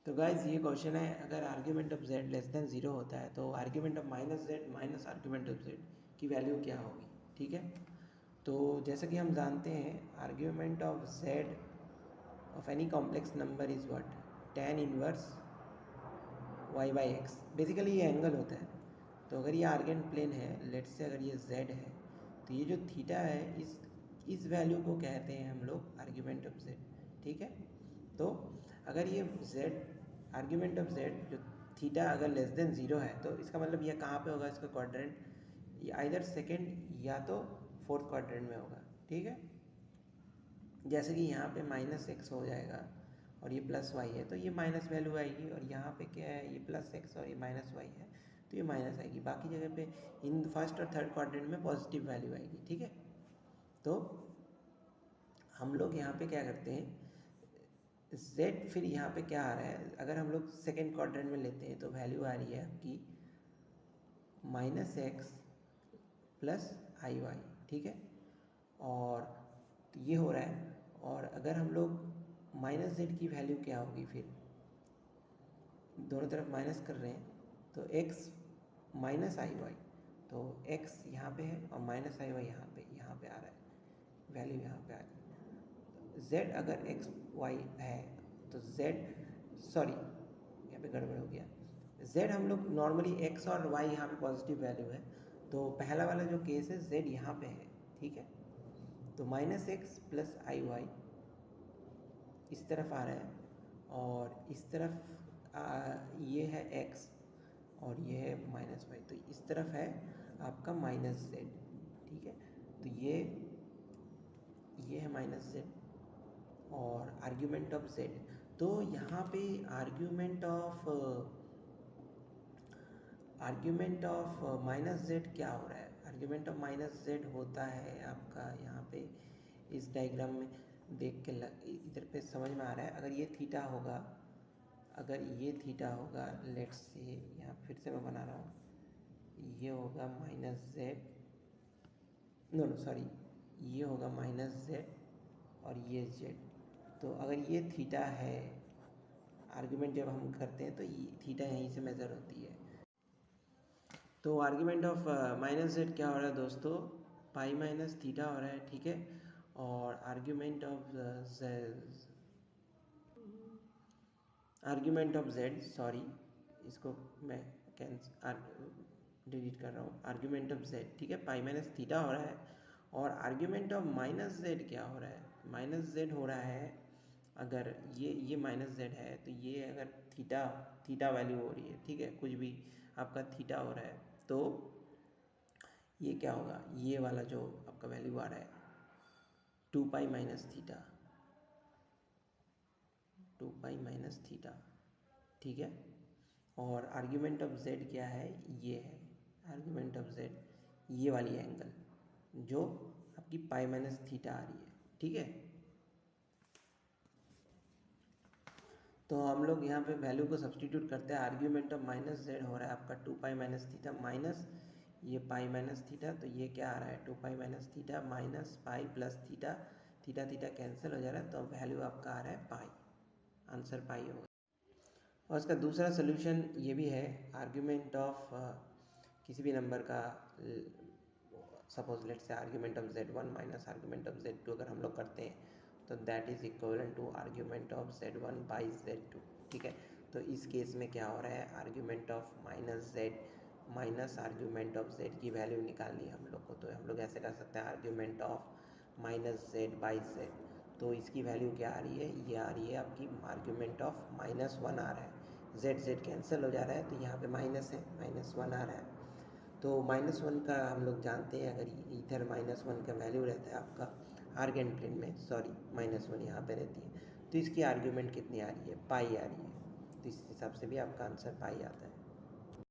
तो गाइज ये क्वेश्चन है, अगर argument of z less than 0 होता है तो argument of minus Z minus argument of z की वैल्यू क्या होगी। ठीक है, तो जैसा कि हम जानते हैं argument of z of any complex number is what, tan inverse y by x. Basically ये एंगल होता है। तो अगर ये आर्गन प्लेन है, लेट से अगर ये z है, तो ये जो थीटा है इस वैल्यू को कहते हैं हम लोग आर्ग्यूमेंट ऑफ z। ठीक है, तो अगर ये z आर्ग्यूमेंट ऑफ z जो थीटा अगर लेस देन 0 है तो इसका मतलब ये कहाँ पे होगा, इसका क्वाड्रेंट आइदर सेकेंड या तो फोर्थ क्वाड्रेंट में होगा। ठीक है, जैसे कि यहाँ पे माइनस एक्स हो जाएगा और ये प्लस वाई है तो ये माइनस वैल्यू आएगी, और यहाँ पे क्या है, ये प्लस एक्स और ये माइनस वाई है तो ये माइनस आएगी। बाकी जगह पे इन फर्स्ट और थर्ड क्वाड्रेंट में पॉजिटिव वैल्यू आएगी। ठीक है, तो हम लोग यहाँ पे क्या करते हैं, z फिर यहाँ पे क्या आ रहा है, अगर हम लोग सेकेंड क्वाड्रेंट में लेते हैं तो वैल्यू आ रही है आपकी माइनस एक्स प्लस आई वाई। ठीक है, और तो ये हो रहा है, और अगर हम लोग माइनस जेड की वैल्यू क्या होगी, फिर दोनों तरफ माइनस कर रहे हैं तो x माइनस आई वाई, तो x यहाँ पे है और माइनस आई वाई यहाँ पे आ रहा है, वैल्यू यहाँ पे आ रही है। z अगर x y है तो z, सॉरी यहाँ पे गड़बड़ हो गया, z हम लोग नॉर्मली x और y यहाँ पे पॉजिटिव वैल्यू है, तो पहला वाला जो केस है z यहाँ पे है। ठीक है, तो माइनस एक्स प्लस आई वाई इस तरफ आ रहा है, और इस तरफ ये है x और ये है माइनस वाई, तो इस तरफ है आपका माइनस जेड। ठीक है, तो ये है माइनस जेड और आर्ग्यूमेंट ऑफ z। तो यहाँ पे आर्ग्यूमेंट ऑफ माइनस जेड क्या हो रहा है, आर्ग्यूमेंट ऑफ माइनस जेड होता है आपका यहाँ पे इस डायग्राम में देख के इधर पे समझ में आ रहा है। अगर ये थीटा होगा, अगर ये थीटा होगा, लेट्स से यहाँ फिर से मैं बना रहा हूँ, ये होगा माइनस जेड, नो सॉरी, ये होगा माइनस जेड और ये जेड। तो अगर ये थीटा है, आर्ग्यूमेंट जब हम करते हैं तो ये थीटा यहीं से मेज़र होती है। तो आर्ग्यूमेंट ऑफ माइनस जेड क्या हो रहा है दोस्तों, पाई माइनस थीटा हो रहा है। ठीक है, और आर्ग्यूमेंट ऑफ जेड, सॉरी इसको मैं डिलीट कर रहा हूँ, आर्ग्यूमेंट ऑफ जेड। ठीक है, पाई माइनस थीटा हो रहा है, और आर्ग्यूमेंट ऑफ माइनस जेड क्या हो रहा है, माइनस जेड हो रहा है, अगर ये माइनस जेड है तो ये अगर थीटा वैल्यू हो रही है, ठीक है, कुछ भी आपका थीटा हो रहा है, तो ये क्या होगा, ये वाला जो आपका वैल्यू आ रहा है 2 pi minus theta, 2 pi minus theta. ठीक है, और आर्ग्यूमेंट ऑफ जेड क्या है, ये है आर्ग्यूमेंट ऑफ जेड, ये वाली एंगल जो आपकी पाई माइनस थीटा आ रही है। ठीक है, तो हम लोग यहाँ पे वैल्यू को सब्सटीट्यूट करते हैं। आर्ग्यूमेंट ऑफ माइनस जेड हो रहा है आपका 2 पाई माइनस थीटा माइनस ये पाई माइनस थीटा, तो ये क्या आ रहा है 2 pi minus theta minus pi plus theta, theta theta cancel हो जा रहा है, तो वैल्यू आपका आ रहा है पाई, आंसर पाई होगा। और इसका दूसरा सोल्यूशन ये भी है, आर्ग्यूमेंट ऑफ किसी भी नंबर का, suppose let say argument of z1 minus argument of z2 अगर हम लोग करते हैं तो that is equal to argument of z1 by z2। ठीक है, तो इस केस में क्या हो रहा है, argument of minus z minus argument of z की वैल्यू निकालनी है हम लोग को, तो हम लोग ऐसे कर सकते हैं argument of minus z by z, तो इसकी वैल्यू क्या आ रही है, ये आ रही है आपकी आर्ग्यूमेंट ऑफ -1 आ रहा है, z कैंसिल हो जा रहा है तो यहाँ पे माइनस है, -1 आ रहा है। तो -1 का हम लोग जानते हैं, अगर इधर -1 का वैल्यू रहता है आपका आर्गन प्लेन में, सॉरी -1 यहाँ पे रहती है, तो इसकी आर्ग्यूमेंट कितनी आ रही है, पाई आ रही है, तो इस हिसाब से भी आपका आंसर पाई आता है।